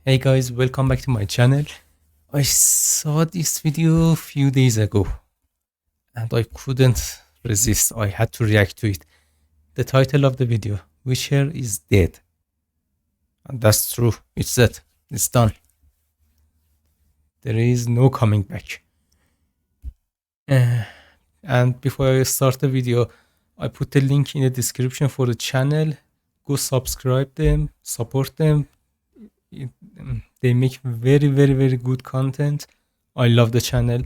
Hey guys, welcome back to my channel. I saw this video a few days ago and I couldn't resist. I had to react to it. The title of the video, Witcher is dead. And that's true. It's dead. It's done. There is no coming back. And before I start the video, I put the link in the description for the channel. Go subscribe them, support them. They make very good content. I love the channel.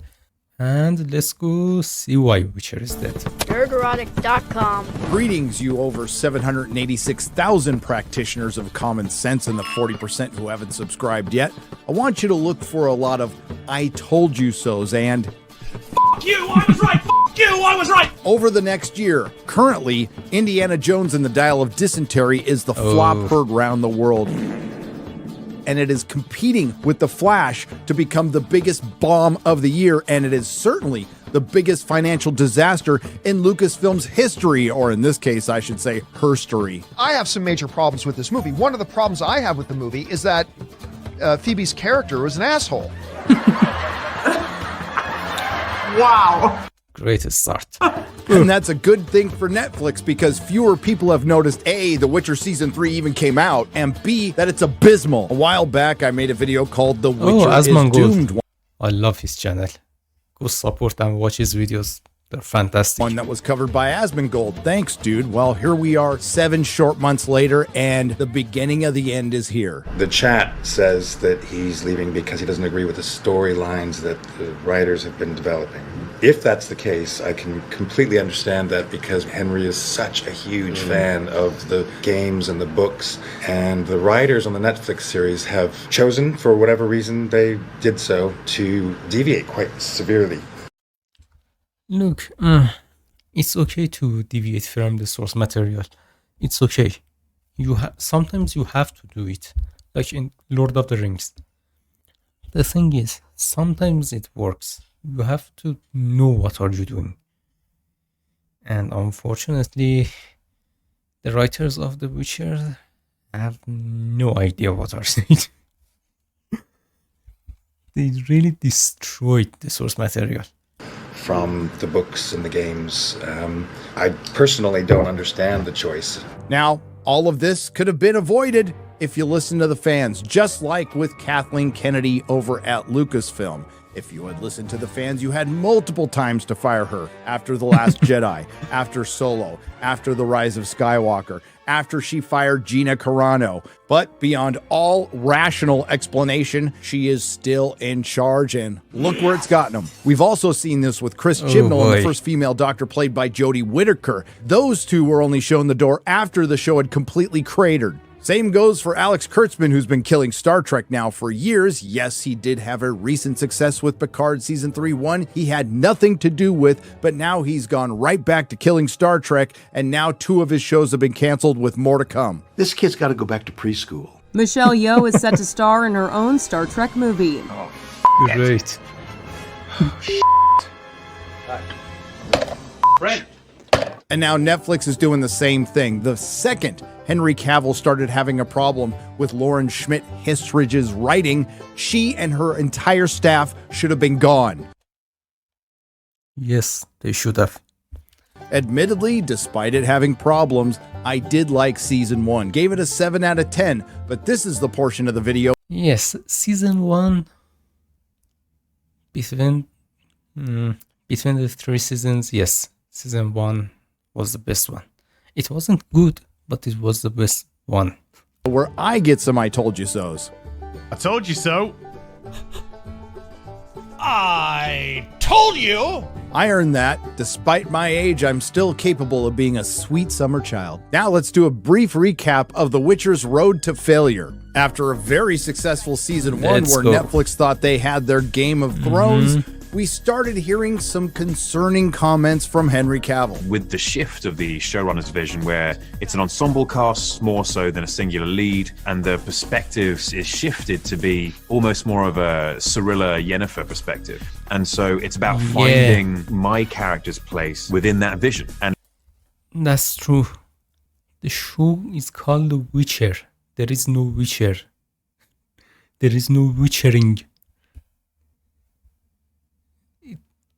And let's go see why Witcher is dead. Nerdrotic.com. Greetings, you over 786,000 practitioners of common sense and the 40% who haven't subscribed yet. I want you to look for a lot of I told you so's and F*** you, I was right! F*** you, I was right! over the next year. Currently, Indiana Jones and the Dial of Dysentery is the flop heard round the world. And it is competing with The Flash to become the biggest bomb of the year, and it is certainly the biggest financial disaster in Lucasfilm's history, or in this case, I should say, herstory. I have some major problems with this movie. One of the problems I have with the movie is that Phoebe's character was an asshole. Wow! Great start. And that's a good thing for Netflix because fewer people have noticed A, The Witcher Season 3 even came out, and B, that it's abysmal. A while back, I made a video called The Witcher is Doomed. I love his channel. Go support and watch his videos. They're fantastic. One that was covered by Asmongold. Thanks, dude. Well, here we are 7 short months later, and the beginning of the end is here. The chat says that he's leaving because he doesn't agree with the storylines that the writers have been developing. If that's the case, I can completely understand that because Henry is such a huge fan of the games and the books, and the writers on the Netflix series have chosen, for whatever reason they did so, to deviate quite severely. Look, it's okay to deviate from the source material. It's okay. Sometimes you have to do it, like in Lord of the Rings. The thing is, sometimes it works. You have to know what are you doing. And unfortunately, the writers of The Witcher have no idea what are saying. They really destroyed the source material. From the books and the games. I personally don't understand the choice. Now, all of this could have been avoided if you listen to the fans, just like with Kathleen Kennedy over at Lucasfilm. If you had listened to the fans, you had multiple times to fire her after The Last Jedi, after Solo, after The Rise of Skywalker, after she fired Gina Carano. But beyond all rational explanation, she is still in charge, and look where it's gotten them. We've also seen this with Chris Chibnall and the first female Doctor played by Jodie Whittaker. Those two were only shown the door after the show had completely cratered. Same goes for Alex Kurtzman, who's been killing Star Trek now for years. Yes, he did have a recent success with Picard Season 3 one he had nothing to do with, but now he's gone right back to killing Star Trek, and now 2 of his shows have been canceled with more to come. This kid's got to go back to preschool. Michelle Yeoh is set to star in her own Star Trek movie. Great. Brent! And now Netflix is doing the same thing. The second Henry Cavill started having a problem with Lauren Schmidt Hissridge's writing, she and her entire staff should have been gone. Yes, they should have. Admittedly, despite it having problems, I did like Season 1. Gave it a 7 out of 10, but this is the portion of the video. Yes, Season 1, between the 3 seasons, yes, Season 1 was the best one. It wasn't good, but it was the best one. Where I get some I told you so's. I told you so. I told you! I earned that. Despite my age, I'm still capable of being a sweet summer child. Now let's do a brief recap of The Witcher's road to failure. After a very successful Season 1 Let's where go. Netflix thought they had their Game of Thrones, we started hearing some concerning comments from Henry Cavill. With the shift of the showrunner's vision, where it's an ensemble cast more so than a singular lead, and the perspectives is shifted to be almost more of a Cyrilla Yennefer perspective. And so it's about finding my character's place within that vision. And That's true. The show is called The Witcher. There is no Witcher. there is no witchering.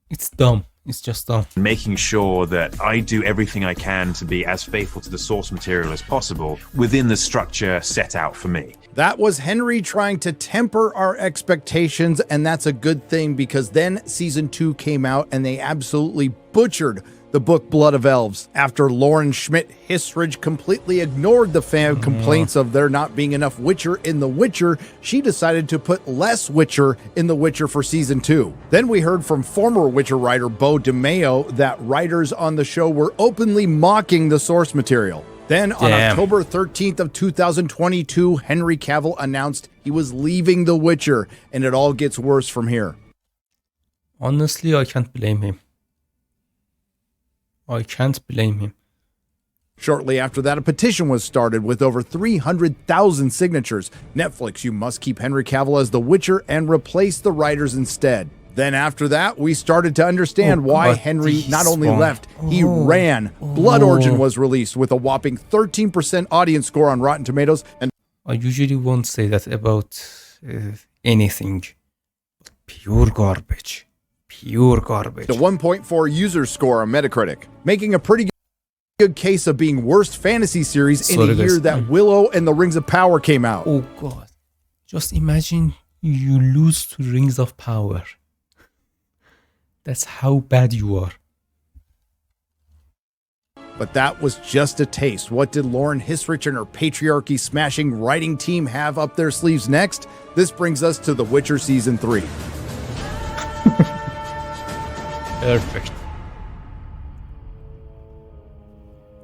It's dumb. It's just dumb. Making sure that I do everything I can to be as faithful to the source material as possible within the structure set out for me. That was Henry trying to temper our expectations, and that's a good thing because then season 2 came out and they absolutely butchered the book Blood of Elves. After Lauren Schmidt Hissrich completely ignored the fan complaints of there not being enough Witcher in The Witcher, she decided to put less Witcher in The Witcher for season 2. Then we heard from former Witcher writer Beau DeMayo that writers on the show were openly mocking the source material. Then on October 13th of 2022, Henry Cavill announced he was leaving The Witcher, and it all gets worse from here. Honestly, I can't blame him. I can't blame him. Shortly after that, a petition was started with over 300,000 signatures. Netflix, you must keep Henry Cavill as The Witcher and replace the writers instead. Then after that, we started to understand why Henry not only left, he ran. Blood Origin was released with a whopping 13% audience score on Rotten Tomatoes. And I usually won't say that about anything. Pure garbage. Pure garbage. The 1.4 user score on Metacritic, making a pretty good case of being worst fantasy series in a year that Willow and the Rings of Power came out. Oh God. Just imagine you lose to Rings of Power. That's how bad you are. But that was just a taste. What did Lauren Hissrich and her patriarchy smashing writing team have up their sleeves next? This brings us to The Witcher Season 3. Perfect.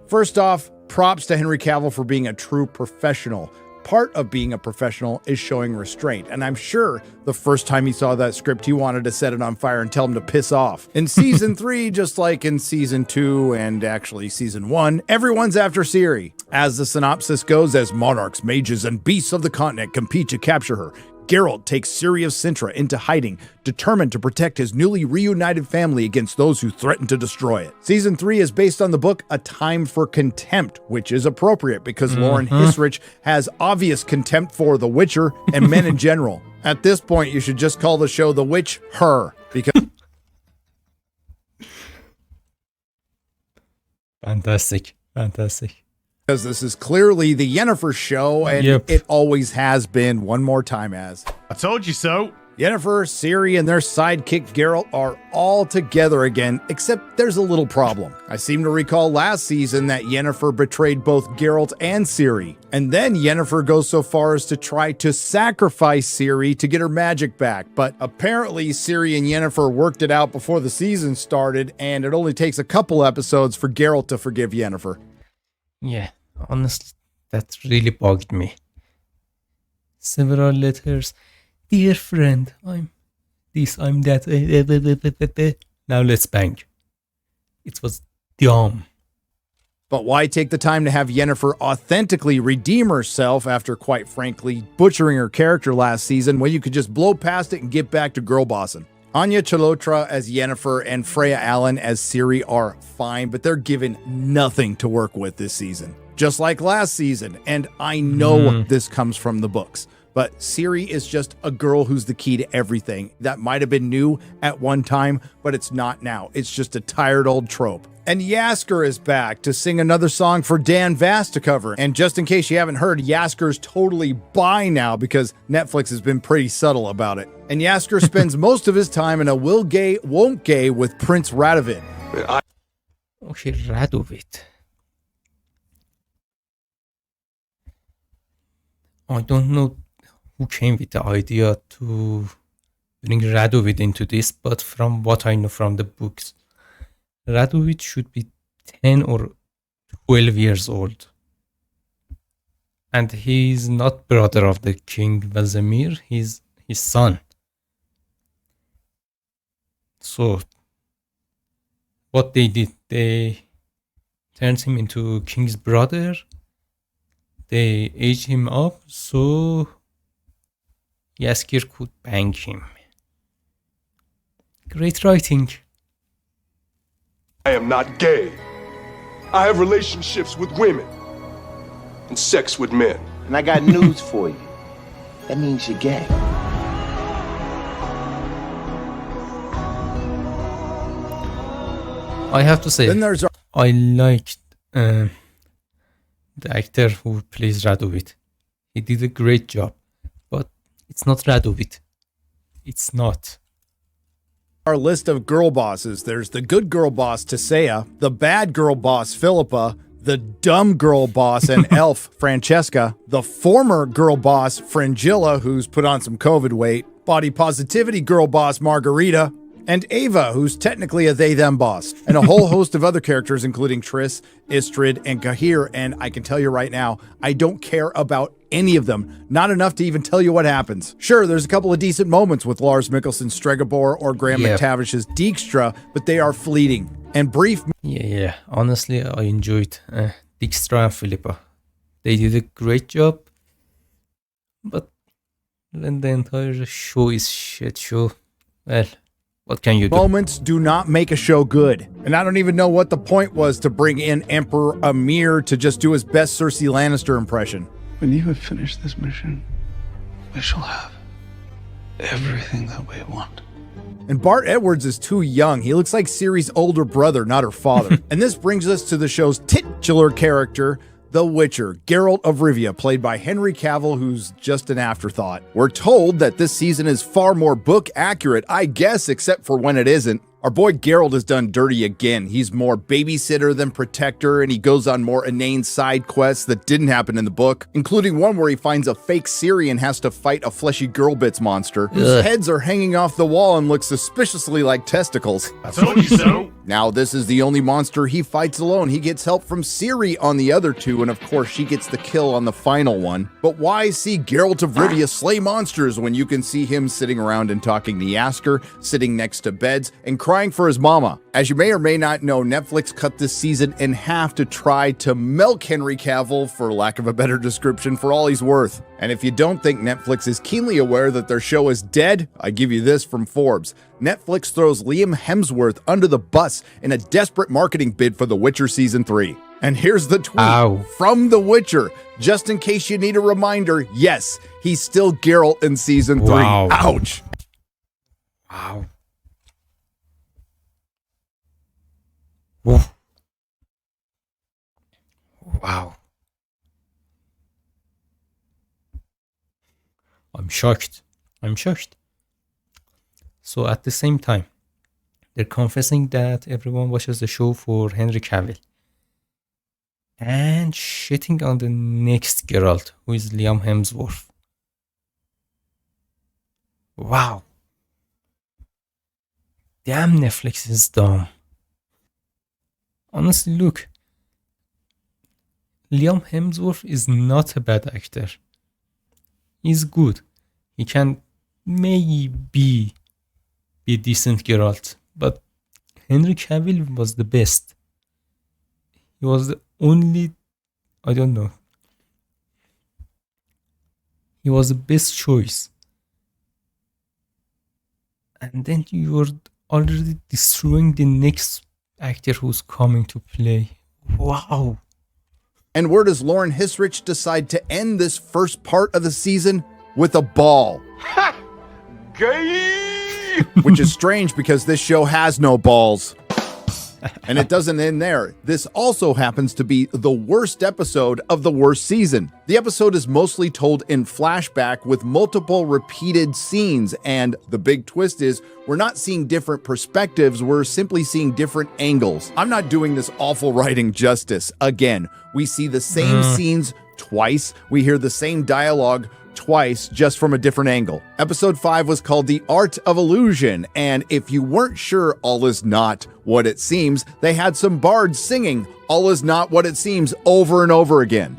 First off, props to Henry Cavill for being a true professional. Part of being a professional is showing restraint, and I'm sure the first time he saw that script, he wanted to set it on fire and tell him to piss off. In season 3, just like in season 2 and actually season 1, everyone's after Ciri. As the synopsis goes, as monarchs, mages, and beasts of the continent compete to capture her, Geralt takes Ciri of Sintra into hiding, determined to protect his newly reunited family against those who threaten to destroy it. Season 3 is based on the book A Time for Contempt, which is appropriate because Lauren Hissrich has obvious contempt for The Witcher and men in general. At this point, you should just call the show The Witch Her, because Fantastic. because this is clearly the Yennefer show, and it always has been. One more time, as I told you so. Yennefer, Ciri, and their sidekick Geralt are all together again, except there's a little problem. I seem to recall last season that Yennefer betrayed both Geralt and Ciri, and then Yennefer goes so far as to try to sacrifice Ciri to get her magic back, but apparently Ciri and Yennefer worked it out before the season started, and it only takes a couple episodes for Geralt to forgive Yennefer. Yeah, honestly, that really bugged me. Several letters. Dear friend, I'm this, I'm that. Now let's bang. It was dumb. But why take the time to have Yennefer authentically redeem herself after, quite frankly, butchering her character last season when you could just blow past it and get back to girl bossing? Anya Chalotra as Yennefer and Freya Allan as Ciri are fine, but they're given nothing to work with this season. Just like last season, and I know this comes from the books. But Ciri is just a girl who's the key to everything. That might have been new at one time, but it's not now. It's just a tired old trope. And Yasker is back to sing another song for Dan Vass to cover. And just in case you haven't heard, Yasker's totally bi now because Netflix has been pretty subtle about it. And Yasker spends most of his time in a will gay, won't gay with Prince Radovid. Okay, Radovid. I don't know who came with the idea to bring Radovid into this, but from what I know from the books, Radovid should be 10 or 12 years old. And he's not brother of the King Vazimir, he's his son. So, what they did, they turned him into King's brother. They aged him up so Yaskir could bang him. Great writing. I am not gay. I have relationships with women and sex with men. And I got news for you. That means you're gay. I have to say, Then there's our I liked the actor who plays Radovit. He did a great job, but it's not Radovit. It's not. list of girl bosses. There's the good girl boss, Tisea, the bad girl boss, Philippa, the dumb girl boss and elf, Francesca, the former girl boss, Frangilla, who's put on some COVID weight, body positivity girl boss, Margarita, and Ava, who's technically a they-them boss, and a whole host of other characters, including Triss, Istrid, and Gahir. And I can tell you right now, I don't care about any of them. Not enough to even tell you what happens. Sure, there's a couple of decent moments with Lars Mikkelsen's Stregobor or Graham McTavish's Dijkstra, but they are fleeting and brief. Yeah. Honestly, I enjoyed Dijkstra and Philippa. They did a great job, but when the entire show is shit show, well, what can you do? Moments do not make a show good. And I don't even know what the point was to bring in Emperor Amir to just do his best Cersei Lannister impression. When you have finished this mission, we shall have everything that we want. And Bart Edwards is too young. He looks like Ciri's older brother, not her father. And this brings us to the show's titular character, The Witcher, Geralt of Rivia, played by Henry Cavill, who's just an afterthought. We're told that this season is far more book accurate, I guess, except for when it isn't. Our boy Geralt is done dirty again. He's more babysitter than protector, and he goes on more inane side quests that didn't happen in the book, including one where he finds a fake Ciri and has to fight a fleshy girl bits monster whose heads are hanging off the wall and look suspiciously like testicles. I told you so. Now, this is the only monster he fights alone. He gets help from Ciri on the other two, and of course, she gets the kill on the final one. But why see Geralt of Rivia slay monsters when you can see him sitting around and talking to Yasker, sitting next to beds, and crying for his mama? As you may or may not know, Netflix cut this season in half to try to milk Henry Cavill, for lack of a better description, for all he's worth. And if you don't think Netflix is keenly aware that their show is dead, I give you this from Forbes. Netflix throws Liam Hemsworth under the bus in a desperate marketing bid for The Witcher Season 3. And here's the tweet from The Witcher. Just in case you need a reminder, yes, he's still Geralt in Season 3. Wow. Ouch. Wow. Woof. Wow. I'm shocked. So at the same time, they're confessing that everyone watches the show for Henry Cavill and shitting on the next Geralt, who is Liam Hemsworth. Wow. Damn, Netflix is dumb. Honestly, look, Liam Hemsworth is not a bad actor. He's good. He can maybe be a decent Geralt, but Henry Cavill was the best. He was the only, I don't know. He was the best choice. And then you're already destroying the next actor who's coming to play. Wow. And where does Lauren Hisrich decide to end this first part of the season? With a ball. Ha! Gay! Which is strange because this show has no balls. And it doesn't end there. This also happens to be the worst episode of the worst season. The episode is mostly told in flashback with multiple repeated scenes, and the big twist is we're not seeing different perspectives, we're simply seeing different angles. I'm not doing this awful writing justice. Again, we see the same scenes twice, we hear the same dialogue twice, just from a different angle. Episode 5 was called The Art of Illusion, and if you weren't sure all is not what it seems, they had some bards singing All is Not What It Seems over and over again.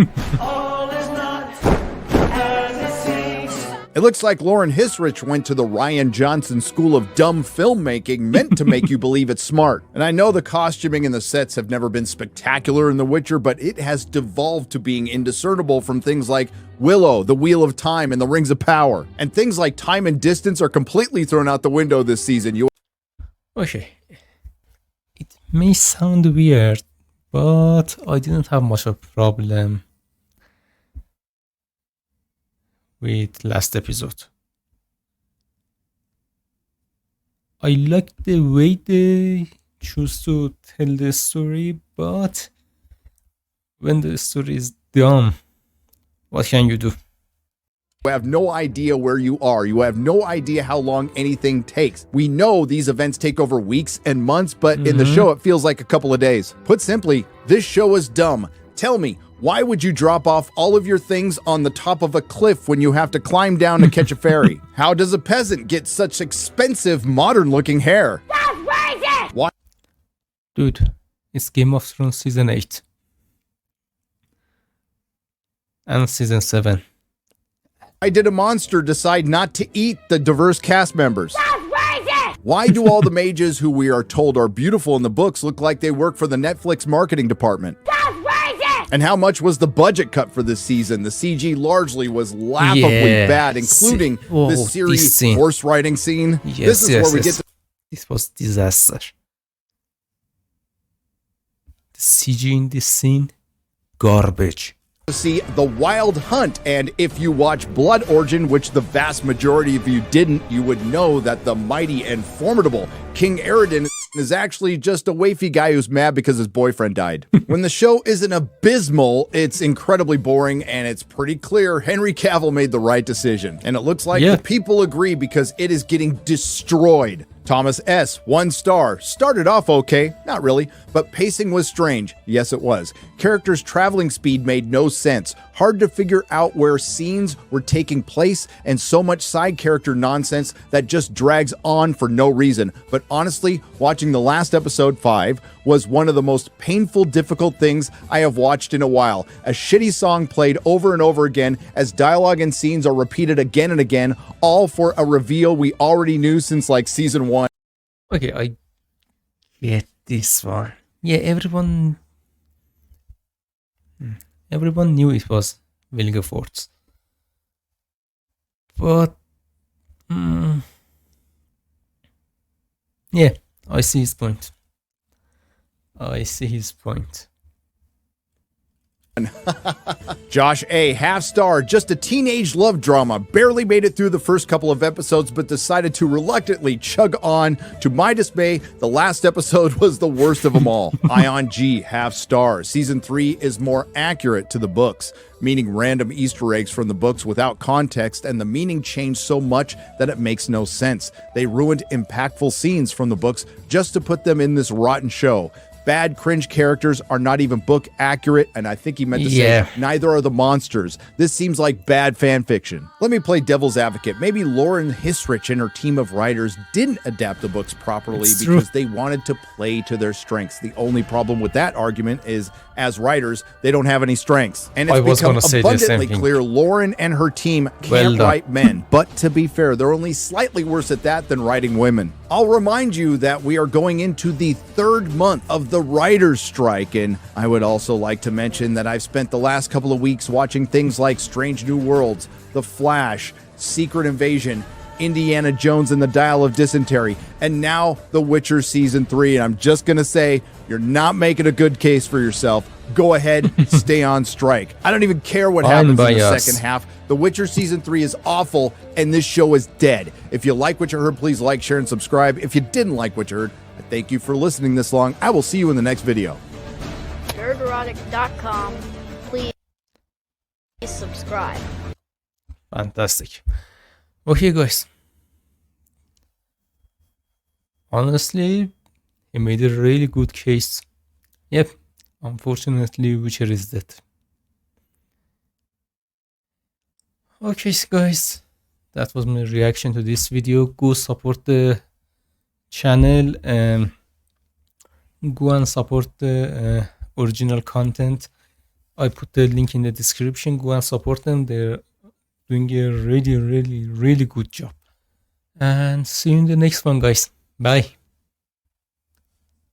It looks like Lauren Hisrich went to the Rian Johnson School of Dumb Filmmaking, meant to make you believe it's smart. And I know the costuming and the sets have never been spectacular in The Witcher, but it has devolved to being indiscernible from things like Willow, The Wheel of Time, and The Rings of Power. And things like time and distance are completely thrown out the window this season. Okay. It may sound weird, but I didn't have much of a problem with last episode. I like the way they choose to tell the story, but when the story is dumb, what can you do? You have no idea where you are. You have no idea how long anything takes. We know these events take over weeks and months, but in the show, it feels like a couple of days. Put simply, this show is dumb. Tell me, why would you drop off all of your things on the top of a cliff when you have to climb down to catch a ferry? How does a peasant get such expensive, modern-looking hair? That's racist! Why? Dude, it's Game of Thrones Season 8. And Season 7. Why did a monster decide not to eat the diverse cast members? That's racist! Why do all the mages who we are told are beautiful in the books look like they work for the Netflix marketing department? That's racist! And how much was the budget cut for this season? The CG largely was laughably bad, including the series horse riding scene. Yes, this is where we get this was disaster. The CG in this scene, garbage. to see The Wild Hunt, and if you watch Blood Origin, which the vast majority of you didn't, you would know that the mighty and formidable King Aradin is actually just a wafy guy who's mad because his boyfriend died. When the show isn't abysmal, it's incredibly boring, and it's pretty clear Henry Cavill made the right decision. And it looks like the people agree because it is getting destroyed. Thomas S., 1 star. Started off okay, not really, but pacing was strange. Yes, it was. Characters' traveling speed made no sense. Hard to figure out where scenes were taking place, and so much side character nonsense that just drags on for no reason. But honestly, watching the last episode, 5, was one of the most painful, difficult things I have watched in a while. A shitty song played over and over again as dialogue and scenes are repeated again and again, all for a reveal we already knew since like season 1. Okay, I get this one. Yeah, everyone knew it was Vilgefortz. But yeah, I see his point. Josh A., half star, just a teenage love drama. Barely made it through the first couple of episodes, but decided to reluctantly chug on. To my dismay, the last episode was the worst of them all. Ion G., half star. Season 3 is more accurate to the books, meaning random Easter eggs from the books without context, and the meaning changed so much that it makes no sense. They ruined impactful scenes from the books just to put them in this rotten show. Bad cringe characters are not even book accurate, and I think he meant to say neither are the monsters. This seems like bad fan fiction. Let me play devil's advocate. Maybe Lauren Hisrich and her team of writers didn't adapt the books properly because they wanted to play to their strengths. The only problem with that argument is, as writers, they don't have any strengths. And it's become abundantly clear Lauren and her team can't write men. But to be fair, they're only slightly worse at that than writing women. I'll remind you that we are going into the 3rd month of the writer's strike, and I would also like to mention that I've spent the last couple of weeks watching things like Strange New Worlds, The Flash, Secret Invasion, Indiana Jones and the Dial of Dysentery, and now The Witcher Season 3. And I'm just going to say, you're not making a good case for yourself. Go ahead, stay on strike. I don't even care what happens in the second half. The Witcher Season 3 is awful, and this show is dead. If you like what you heard, please like, share, and subscribe. If you didn't like what you heard, I thank you for listening this long. I will see you in the next video. Nerdrotic.com. Please subscribe. Fantastic. Okay, guys. Honestly, he made a really good case. Yep. Unfortunately, Witcher is dead. Okay, guys. That was my reaction to this video. Go support the channel. Go and support the original content. I put the link in the description. Go and support them. They're doing a really good job. And see you in the next one, guys. Bye.